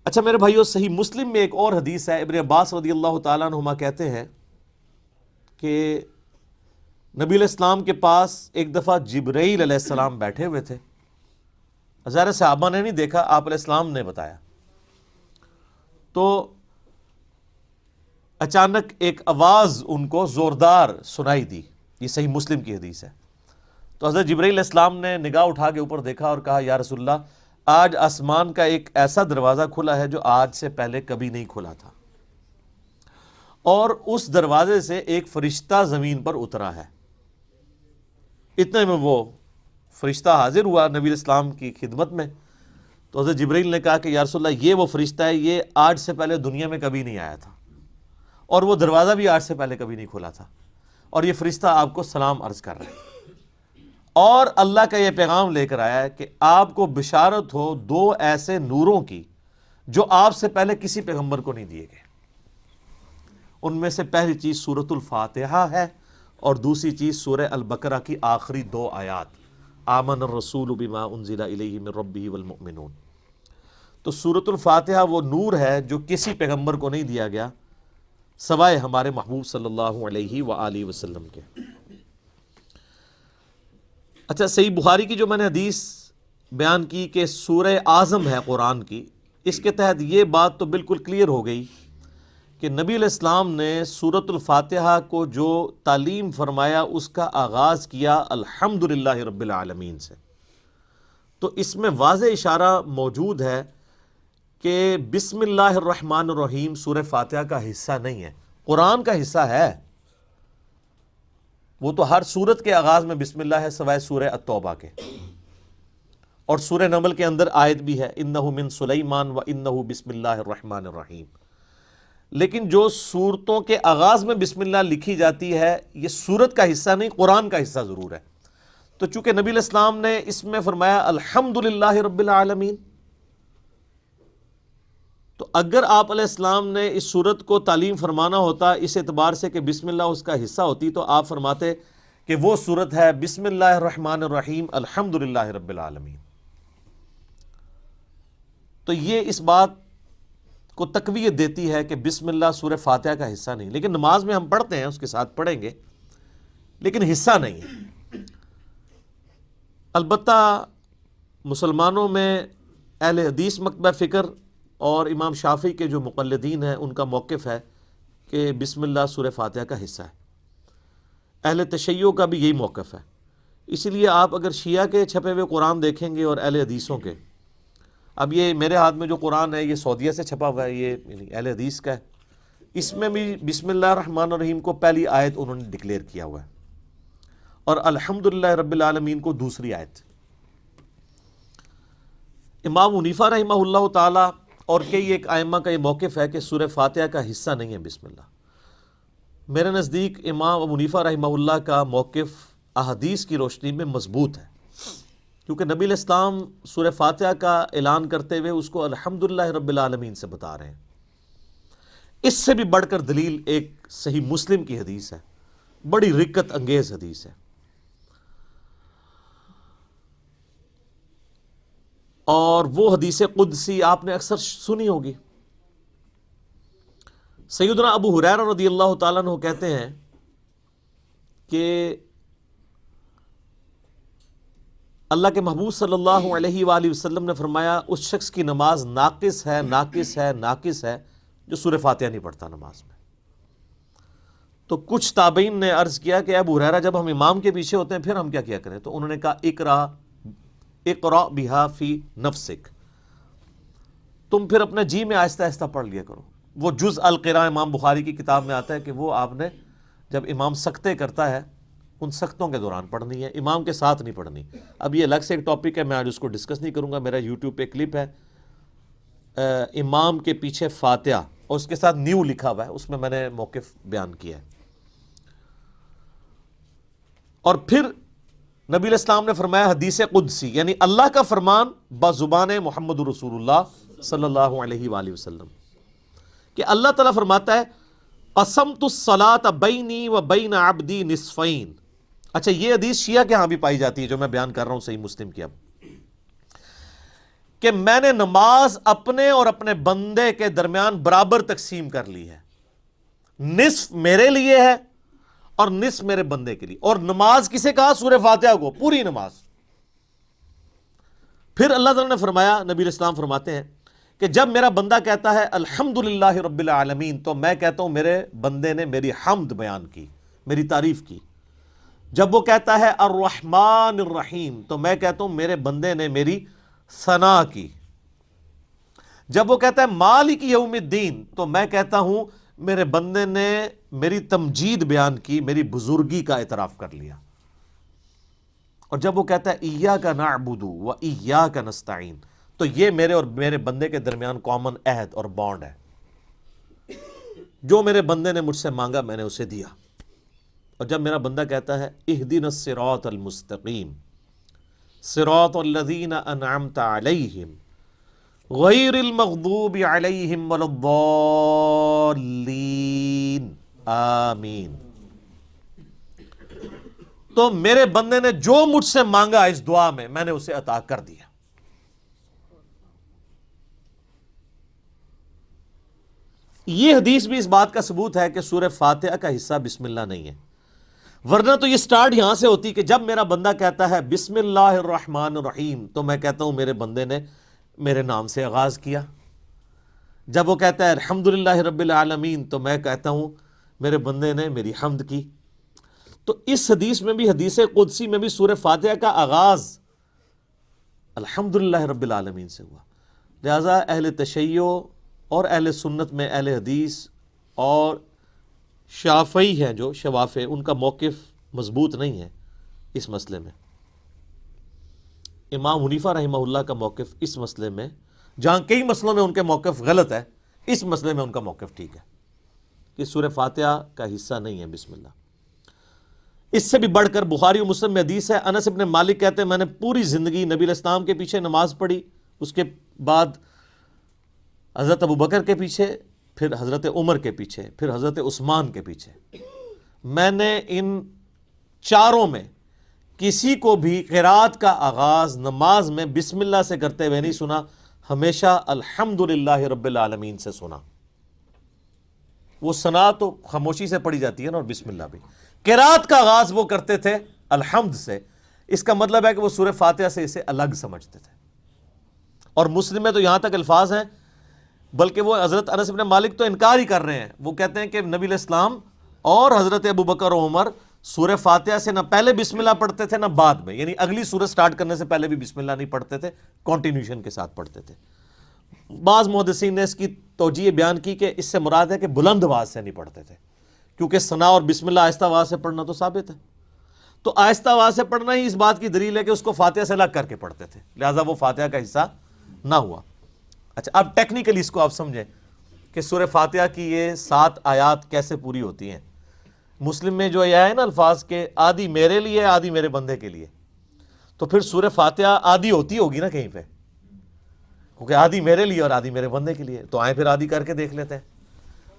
اچھا میرے بھائیو، صحیح مسلم میں ایک اور حدیث ہے، ابن عباس رضی اللہ تعالیٰ عنہما کہتے ہیں کہ نبی علیہ السلام کے پاس ایک دفعہ جبرائیل علیہ السلام بیٹھے ہوئے تھے. ظاہر صحابہ نے نہیں دیکھا، آپ علیہ السلام نے بتایا. تو اچانک ایک آواز ان کو زوردار سنائی دی. یہ صحیح مسلم کی حدیث ہے. تو حضرت جبرائیل علیہ السلام نے نگاہ اٹھا کے اوپر دیکھا اور کہا یا رسول اللہ، آج آسمان کا ایک ایسا دروازہ کھلا ہے جو آج سے پہلے کبھی نہیں کھلا تھا، اور اس دروازے سے ایک فرشتہ زمین پر اترا ہے. اتنے میں وہ فرشتہ حاضر ہوا نبی علیہ السلام کی خدمت میں. تو حضرت جبرائیل نے کہا کہ یا رسول اللہ، یہ وہ فرشتہ ہے، یہ آج سے پہلے دنیا میں کبھی نہیں آیا تھا، اور وہ دروازہ بھی آج سے پہلے کبھی نہیں کھلا تھا، اور یہ فرشتہ آپ کو سلام عرض کر رہا ہے، اور اللہ کا یہ پیغام لے کر آیا ہے کہ آپ کو بشارت ہو دو ایسے نوروں کی جو آپ سے پہلے کسی پیغمبر کو نہیں دیے گئے. ان میں سے پہلی چیز سورۃ الفاتحہ ہے، اور دوسری چیز سورہ البقرہ کی آخری 2 آیات، آمن الرسول بما انزل الیہ من ربہ والمؤمنون. تو سورۃ الفاتحہ وہ نور ہے جو کسی پیغمبر کو نہیں دیا گیا سوائے ہمارے محبوب صلی اللہ علیہ وآلہ وسلم کے. اچھا، صحیح بخاری کی جو میں نے حدیث بیان کی کہ سورہ اعظم ہے قرآن کی، اس کے تحت یہ بات تو بالکل کلیئر ہو گئی کہ نبی علیہ السلام نے سورۃ الفاتحہ کو جو تعلیم فرمایا اس کا آغاز کیا الحمدللہ رب العالمین سے. تو اس میں واضح اشارہ موجود ہے کہ بسم اللہ الرحمن الرحیم سورہ فاتحہ کا حصہ نہیں ہے، قرآن کا حصہ ہے. وہ تو ہر سورت کے آغاز میں بسم اللہ ہے سوائے سورہ التوبہ کے، اور سورہ نمل کے اندر آیت بھی ہے انہ من سلیمان و انہ بسم اللہ الرحمن الرحیم. لیکن جو سورتوں کے آغاز میں بسم اللہ لکھی جاتی ہے یہ سورت کا حصہ نہیں، قرآن کا حصہ ضرور ہے. تو چونکہ نبی علیہ السلام نے اس میں فرمایا الحمدللہ رب العالمین، تو اگر آپ علیہ السلام نے اس سورت کو تعلیم فرمانا ہوتا اس اعتبار سے کہ بسم اللہ اس کا حصہ ہوتی، تو آپ فرماتے کہ وہ سورت ہے بسم اللہ الرحمن الرحیم الحمدللہ رب العالمین. تو یہ اس بات کو تقویت دیتی ہے کہ بسم اللہ سورہ فاتحہ کا حصہ نہیں. لیکن نماز میں ہم پڑھتے ہیں، اس کے ساتھ پڑھیں گے، لیکن حصہ نہیں ہے. البتہ مسلمانوں میں اہل حدیث مکتبہ فکر اور امام شافعی کے جو مقلدین ہیں ان کا موقف ہے کہ بسم اللہ سورہ فاتحہ کا حصہ ہے. اہل تشیع کا بھی یہی موقف ہے. اسی لیے آپ اگر شیعہ کے چھپے ہوئے قرآن دیکھیں گے اور اہل حدیثوں کے، اب یہ میرے ہاتھ میں جو قرآن ہے یہ سعودیہ سے چھپا ہوا ہے، یہ اہل حدیث کا ہے، اس میں بھی بسم اللہ الرحمن الرحیم کو پہلی آیت انہوں نے ڈکلیئر کیا ہوا ہے، اور الحمدللہ رب العالمین کو دوسری آیت. امام حنیفہ رحمہ اللہ تعالی اور کئی ایک ائمہ کا یہ موقف ہے کہ سورہ فاتحہ کا حصہ نہیں ہے بسم اللہ. میرے نزدیک امام ابو حنیفہ رحمہ اللہ کا موقف احادیث کی روشنی میں مضبوط ہے، کیونکہ نبی علیہ السلام سورہ فاتحہ کا اعلان کرتے ہوئے اس کو الحمدللہ رب العالمین سے بتا رہے ہیں. اس سے بھی بڑھ کر دلیل ایک صحیح مسلم کی حدیث ہے، بڑی رکت انگیز حدیث ہے، اور وہ حدیث قدسی آپ نے اکثر سنی ہوگی. سیدنا ابو ہریرہ رضی اللہ تعالیٰ عنہ کہتے ہیں کہ اللہ کے محبوب صلی اللہ علیہ وآلہ وسلم نے فرمایا اس شخص کی نماز ناقص ہے ناقص ہے ناقص ہے جو سورہ فاتحہ نہیں پڑھتا نماز میں. تو کچھ تابعین نے عرض کیا کہ ابو ہریرہ جب ہم امام کے پیچھے ہوتے ہیں پھر ہم کیا کریں؟ تو انہوں نے کہا اقرأ بہا فی نفسک، تم پھر اپنے جی میں آہستہ آہستہ پڑھ لیا کرو. وہ جز القراء امام بخاری کی کتاب میں آتا ہے کہ وہ آپ نے جب امام سکتے کرتا ہے ان سختوں کے دوران پڑھنی ہے، امام کے ساتھ نہیں پڑھنی. اب یہ الگ سے ایک ٹاپک ہے، میں آج اس کو ڈسکس نہیں کروں گا. میرا یوٹیوب پہ کلپ ہے امام کے پیچھے فاتحہ اور اس کے ساتھ نیو لکھا ہوا ہے، اس میں نے موقف بیان کیا ہے. اور پھر نبی علیہ السلام نے فرمایا حدیث قدسی، یعنی اللہ کا فرمان بزبان محمد رسول اللہ صلی اللہ علیہ وآلہ وسلم، کہ اللہ تعالیٰ فرماتا ہے قسمت الصلاۃ بینی و بین عبدی نصفین. اچھا، یہ حدیث شیعہ کے ہاں بھی پائی جاتی ہے جو میں بیان کر رہا ہوں صحیح مسلم کی. اب کہ میں نے نماز اپنے اور اپنے بندے کے درمیان برابر تقسیم کر لی ہے، نصف میرے لیے ہے اور نصف میرے بندے کے لیے. اور نماز کسے کہا؟ سورہ فاتحہ کو، پوری نماز. پھر اللہ تعالیٰ نے فرمایا، نبی علیہ السلام فرماتے ہیں کہ جب میرا بندہ کہتا ہے الحمدللہ رب العالمین، تو میں کہتا ہوں میرے بندے نے میری حمد بیان کی، میری تعریف کی. جب وہ کہتا ہے الرحمن الرحیم، تو میں کہتا ہوں میرے بندے نے میری ثنا کی. جب وہ کہتا ہے مالک یوم الدین، تو میں کہتا ہوں میرے بندے نے میری تمجید بیان کی، میری بزرگی کا اعتراف کر لیا. اور جب وہ کہتا ہے ایاک نعبد و ایاک نستعین، تو یہ میرے اور میرے بندے کے درمیان کامن عہد اور بانڈ ہے. جو میرے بندے نے مجھ سے مانگا میں نے اسے دیا. اور جب میرا بندہ کہتا ہے اہدنا الصراط المستقیم صراط الذین انعمت علیہم غیر المغضوب علیہم ولا الضالین آمین، تو میرے بندے نے جو مجھ سے مانگا اس دعا میں نے اسے عطا کر دیا. یہ حدیث بھی اس بات کا ثبوت ہے کہ سورہ فاتحہ کا حصہ بسم اللہ نہیں ہے، ورنہ تو یہ سٹارٹ یہاں سے ہوتی کہ جب میرا بندہ کہتا ہے بسم اللہ الرحمن الرحیم، تو میں کہتا ہوں میرے بندے نے میرے نام سے آغاز کیا. جب وہ کہتا ہے الحمدللہ رب العالمین، تو میں کہتا ہوں میرے بندے نے میری حمد کی. تو اس حدیث میں بھی، حدیث قدسی میں بھی، سورہ فاتحہ کا آغاز الحمدللہ رب العالمین سے ہوا. لہذا اہل تشیع اور اہل سنت میں اہل حدیث اور شافعی ہیں جو شوافع، ان کا موقف مضبوط نہیں ہے اس مسئلے میں. امام حنیفہ رحمہ اللہ کا موقف اس مسئلے میں، جہاں کئی مسئلوں میں ان کے موقف غلط ہے، اس مسئلے میں ان کا موقف ٹھیک ہے کہ سورہ فاتحہ کا حصہ نہیں ہے بسم اللہ. اس سے بھی بڑھ کر بخاری و مسلم میں حدیث ہے، انس ابن مالک کہتے ہیں میں نے پوری زندگی نبی علیہ السلام کے پیچھے نماز پڑھی، اس کے بعد حضرت ابوبکر کے پیچھے، پھر حضرت عمر کے پیچھے، پھر حضرت عثمان کے پیچھے. میں نے ان چاروں میں کسی کو بھی قرات کا آغاز نماز میں بسم اللہ سے کرتے ہوئے نہیں سنا، ہمیشہ الحمدللہ رب العالمین سے سنا. وہ ثنا تو خاموشی سے پڑھی جاتی ہے نا، اور بسم اللہ بھی. قرات کا آغاز وہ کرتے تھے الحمد سے. اس کا مطلب ہے کہ وہ سورہ فاتحہ سے اسے الگ سمجھتے تھے. اور مسلم میں تو یہاں تک الفاظ ہیں، بلکہ وہ حضرت انس بن مالک تو انکار ہی کر رہے ہیں. وہ کہتے ہیں کہ نبی علیہ السلام اور حضرت ابوبکر و عمر سورہ فاتحہ سے نہ پہلے بسم اللہ پڑھتے تھے نہ بعد میں، یعنی اگلی سورہ سٹارٹ کرنے سے پہلے بھی بسم اللہ نہیں پڑھتے تھے، کنٹینیوشن کے ساتھ پڑھتے تھے. بعض محدثین نے اس کی توجیہ بیان کی کہ اس سے مراد ہے کہ بلند آواز سے نہیں پڑھتے تھے، کیونکہ ثنا اور بسم اللہ آہستہ آواز سے پڑھنا تو ثابت ہے. تو آہستہ آواز سے پڑھنا ہی اس بات کی دلیل ہے کہ اس کو فاتحہ سے الگ کر کے پڑھتے تھے، لہٰذا وہ فاتحہ کا حصہ نہ ہوا. اچھا، اب ٹیکنیکلی اس کو آپ سمجھیں کہ سورہ فاتحہ کی یہ 7 آیات کیسے پوری ہوتی ہیں. مسلم میں جو یہ ہے نا الفاظ کے آدھی میرے لیے آدھی میرے بندے کے لیے، تو پھر سورہ فاتحہ آدھی ہوتی ہوگی نا کہیں پہ، کیونکہ آدھی میرے لیے اور آدھی میرے بندے کے لیے. تو آئیں پھر آدھی کر کے دیکھ لیتے ہیں.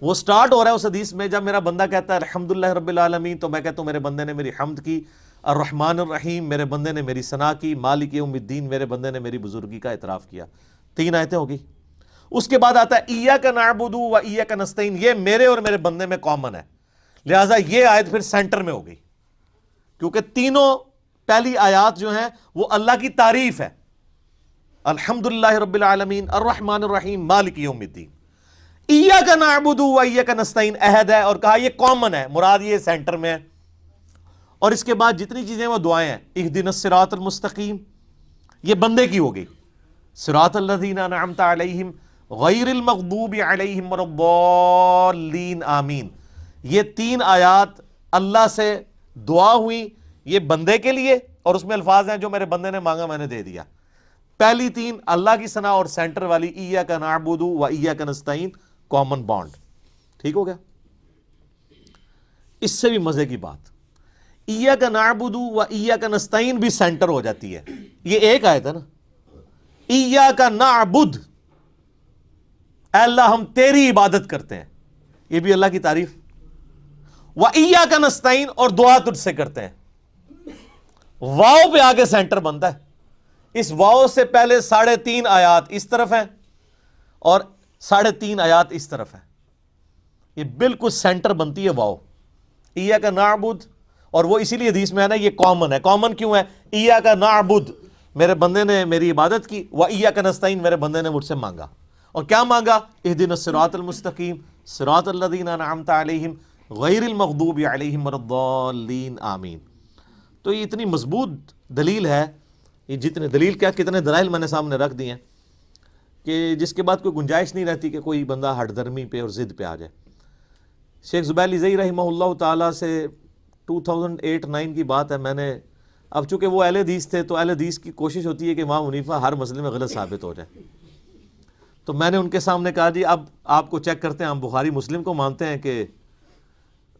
وہ سٹارٹ ہو رہا ہے اس حدیث میں جب میرا بندہ کہتا ہے الحمدللہ رب العالمین، تو میں کہتا ہوں میرے بندے نے میری حمد کی. الرحمن الرحیم، میرے بندے نے میری ثنا کی. مالک یوم الدین، میرے بندے نے میری بزرگی کا اعتراف کیا. 3 آیتیں ہوگی. اس کے بعد آتا ہے ایاک نعبد و ایاک نستعین، یہ میرے اور میرے بندے میں کامن ہے، لہٰذا یہ آیت پھر سینٹر میں ہو گئی، کیونکہ تینوں پہلی آیات جو ہیں وہ اللہ کی تعریف ہے. الحمدللہ رب العالمین، الرحمن الرحیم، مالک یوم الدین. ایاک نعبد و ایاک نستعین عہد ہے، اور کہا یہ کامن ہے، مراد یہ سینٹر میں ہے. اور اس کے بعد جتنی چیزیں وہ دعائیں ہیں، اہدنا الصراط المستقیم، یہ بندے کی ہو گئی. صراط الذین انعمت علیہم غیر المغضوب علیہم ولا الضالین آمین، یہ 3 آیات اللہ سے دعا ہوئی، یہ بندے کے لیے، اور اس میں الفاظ ہیں جو میرے بندے نے مانگا میں نے دے دیا. پہلی 3 اللہ کی ثنا، اور سینٹر والی ایاک نعبد و ایاک نستعین کامن بانڈ. ٹھیک ہو گیا؟ اس سے بھی مزے کی بات، ایاک نعبد و ایاک نستعین بھی سینٹر ہو جاتی ہے. یہ ایک آیت ہے نا، ایاک نعبد، اے اللہ ہم تیری عبادت کرتے ہیں، یہ بھی اللہ کی تعریف. و ایاک نستعین، اور دعا تجھ سے کرتے ہیں. واو پہ آگے سینٹر بنتا ہے. اس واو سے پہلے 3.5 آیات اس طرف ہیں اور 3.5 آیات اس طرف ہیں. یہ بالکل سینٹر بنتی ہے واو. ایاک نعبد، اور وہ اسی لیے حدیث میں ہے نا یہ کامن ہے. کامن کیوں ہے؟ ایاک نعبد، میرے بندے نے میری عبادت کی، وایاک نستعین، میرے بندے نے مجھ سے مانگا. اور کیا مانگا؟ اہدنا الصراط المستقیم صراط الذین انعمت علیہم غیر المغضوب علیہم ولا الضالین آمین. تو یہ اتنی مضبوط دلیل ہے، یہ جتنے دلیل کیا کتنے دلائل میں نے سامنے رکھ دیے ہیں کہ جس کے بعد کوئی گنجائش نہیں رہتی کہ کوئی بندہ ہٹ درمی پہ اور ضد پہ آ جائے. شیخ زبیر علیزئی رحمہ اللہ تعالیٰ سے 2008-9 کی بات ہے. میں نے اب چونکہ وہ اہل حدیث تھے تو اہل حدیث کی کوشش ہوتی ہے کہ امام حنیفہ ہر مسئلے میں غلط ثابت ہو جائے. تو میں نے ان کے سامنے کہا جی اب آپ کو چیک کرتے ہیں، ہم بخاری مسلم کو مانتے ہیں کہ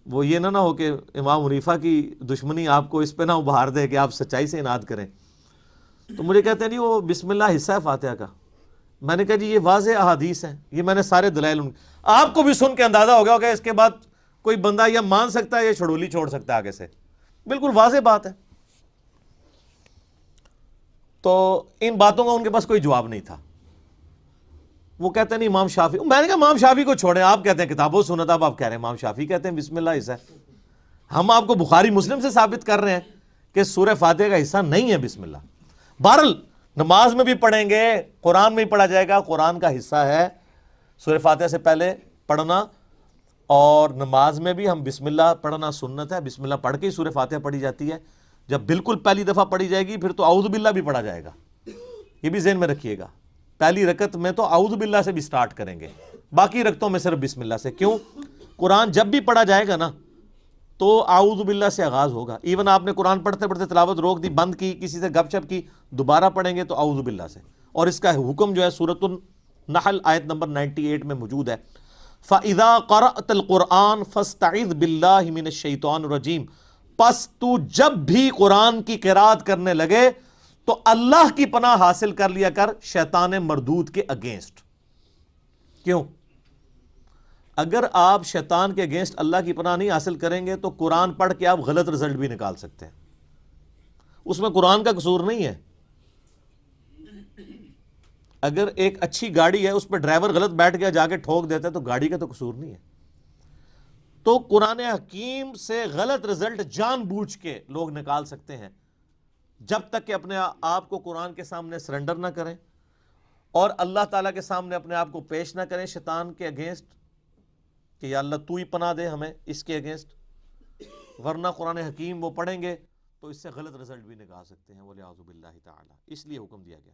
وہ یہ نہ ہو کہ امام حنیفہ کی دشمنی آپ کو اس پہ نہ ابھار دے کہ آپ سچائی سے اناد کریں. تو مجھے کہتے ہیں جی وہ بسم اللہ حصہ ہے فاتحہ کا. میں نے کہا جی یہ واضح احادیث ہیں، یہ میں نے سارے دلائل آپ کو بھی سن کے اندازہ ہو گیا ہوگا اس کے بعد کوئی بندہ یا مان سکتا ہے یا چھڑولی چھوڑ سکتا ہے آگے سے. بالکل واضح بات ہے. تو ان باتوں کا ان کے پاس کوئی جواب نہیں تھا. وہ کہتے ہیں نہیں امام شافعی. میں نے کہا امام شافعی کو چھوڑیں، آپ کہتے ہیں کتاب و سنت، آپ کہہ رہے ہیں امام شافعی کہتے ہیں بسم اللہ حصہ ہے. ہم آپ کو بخاری مسلم سے ثابت کر رہے ہیں کہ سورہ فاتحہ کا حصہ نہیں ہے بسم اللہ. بہرحال نماز میں بھی پڑھیں گے، قرآن میں بھی پڑھا جائے گا، قرآن کا حصہ ہے سورہ فاتحہ سے پہلے پڑھنا، اور نماز میں بھی ہم بسم اللہ پڑھنا سنت ہے. بسم اللہ پڑھ کے ہی سورہ فاتحہ پڑھی جاتی ہے. جب بالکل پہلی دفعہ پڑھی جائے گی پھر تو اعوذ باللہ بھی پڑھا جائے گا. یہ بھی ذہن میں رکھیے گا، پہلی رکعت میں تو اعوذ باللہ سے بھی سٹارٹ کریں گے، باقی رکعتوں میں صرف بسم اللہ سے. کیوں؟ قرآن جب بھی پڑھا جائے گا نا تو اعوذ باللہ سے آغاز ہوگا. ایون آپ نے قرآن پڑھتے پڑھتے تلاوت روک دی، بند کی، کسی سے گپ شپ کی، دوبارہ پڑھیں گے تو اعوذ باللہ سے. اور اس کا حکم جو ہے سورۃ النحل آیت نمبر 98 میں موجود ہے. فَإِذَا قَرَأْتَ الْقُرْآنَ فَاسْتَعِذْ بِاللَّهِ مِنَ الشَّيْطَانِ الرَّجِيمِ. پس تو جب بھی قرآن کی قرات کرنے لگے تو اللہ کی پناہ حاصل کر لیا کر شیطان مردود کے اگینسٹ. کیوں؟ اگر آپ شیطان کے اگینسٹ اللہ کی پناہ نہیں حاصل کریں گے تو قرآن پڑھ کے آپ غلط رزلٹ بھی نکال سکتے ہیں. اس میں قرآن کا قصور نہیں ہے. اگر ایک اچھی گاڑی ہے اس پہ ڈرائیور غلط بیٹھ گیا جا کے ٹھوک دیتا ہے تو گاڑی کا تو قصور نہیں ہے. تو قرآن حکیم سے غلط رزلٹ جان بوجھ کے لوگ نکال سکتے ہیں جب تک کہ اپنے آپ کو قرآن کے سامنے سرنڈر نہ کریں اور اللہ تعالیٰ کے سامنے اپنے آپ کو پیش نہ کریں شیطان کے اگینسٹ کہ یا اللہ تو ہی پناہ دے ہمیں اس کے اگینسٹ. ورنہ قرآن حکیم وہ پڑھیں گے تو اس سے غلط رزلٹ بھی نکال سکتے ہیں. وَلِعَوْذُ بِاللَّهِ تَعَالَى. اس لیے حکم دیا گیا.